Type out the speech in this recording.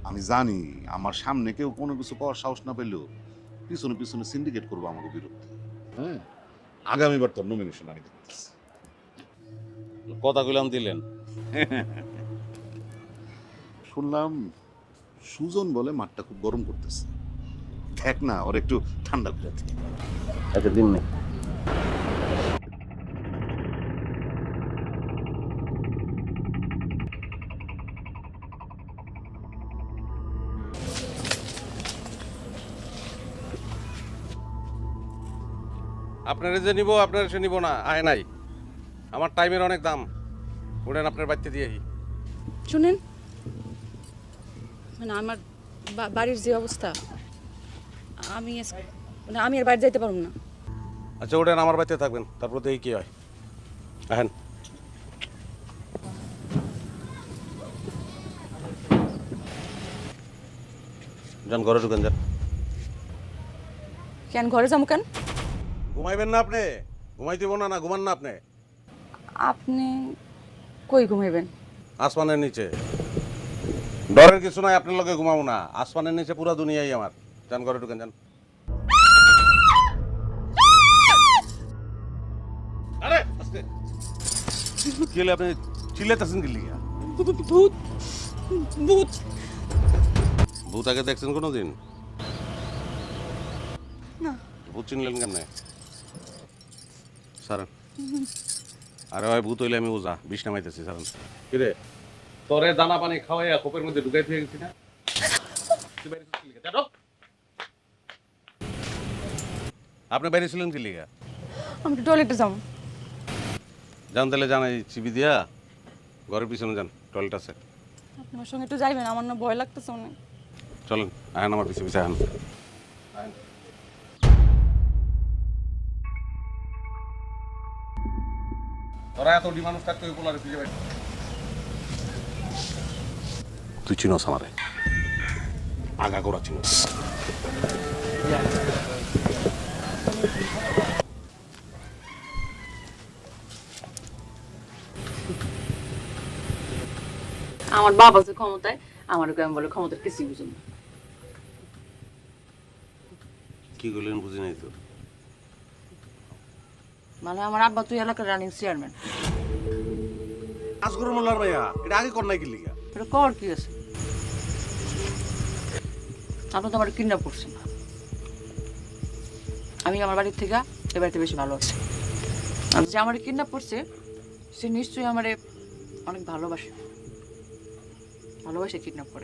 আমি জানি আমার সামনে কেউ কোনো কিছু করার সাহস না পেলেও পিছনে পিছনে সিন্ডিকেট করবো আমাকে বিরুদ্ধে। হ্যাঁ, আগামীবার তোর নমিনেশন আনি দিতেছি। কথা কইলাম দিলেন। শুনলাম সুজন বলে মাঠটা খুব গরম করতেছে, দেখ না ওর একটু ঠান্ডা করে দে। আচ্ছা দিন নেই। আপনারা যে নিব আপনারা সে নিব না আয় নাই। আমার টাইমের অনেক দাম। উঠেন আপনার বাড়িতে দিয়েই। শুনেন, মানে আমার বাড়ির যে অবস্থা, আমি আর বাড়ি যাইতে পারবো না। আচ্ছা উঠেন আমার বাড়িতে থাকবেন, তারপর দেখি কি হয়। আহেন। যান ঘরে ঢুকেন যান। কেন ঘরে যাবো কেন? ঘুমাইবেন না আপনি? ঘুমাইতে না না ঘুমান না আপনি? আপনি কই ঘুমাইবেন? আসমানের নিচে। ডরের কিছু নাই, আপনার লগে ঘুমাবো না। আসমানের নিচে পুরো দুনিয়াই আমার। যান ঘরে ঢুকেন যান। আরে আস্তে। কি হলো আপনি চিল্লাইতেছেন কি লিগা? ভূত ভূত। ভূত আগে দেখছেন কোনোদিন? না। ভূত চিনলেন কেমনে? সারেন। আরে ভাই ভূত হইলে আমি ওজা বিষ নামাইতেছি। সারেন। কিরে তোরে দানা পানি খাওয়াইয়া খোপের মধ্যে ঢুকাই দিয়ে গেছি না? তুই বাইরে ছিলি কি লিগা? জানো? আপনি বাইরে ছিলেন কি লিগা? আমি তো টয়লেটে যাবো। যান তাহলে জানাই চিবি দিয়া ঘরের পিছনে যান, টয়লেট আছে। আপনি আমার সঙ্গে একটু যাইবেন, আমার না ভয় লাগতেছে অনেক। চলেন আহেন আমার পিছিয়ে পিছিয়ে আহেন। তোরা এত মানুষ থাকতে ওই পোলারে খুঁজে পাই। তুই চিনোস আমারে আগা গোড়া চিনোস। আমার বাবা যে ক্ষমতায়, আমার আমি বলে ক্ষমতার কিছুই বুঝুন না। কি করলেন বুঝি নাই তো। মানে আমার আব্বা তুই এলাকার রানিং চেয়ারম্যান। আসগর মোল্লার ভাইয়া এটা আগে কর নাই কি লিগা? এটা কর কি আছে? আপনি তো আমার কিডন্যাপ করছেন। আমি আমার বাড়ির থেকে এ বাড়িতে বেশি ভালো আছি। আর যে আমার কিডন্যাপ করছে সে নিশ্চয়ই আমারে অনেক ভালোবাসে কিডন্যাপ করে।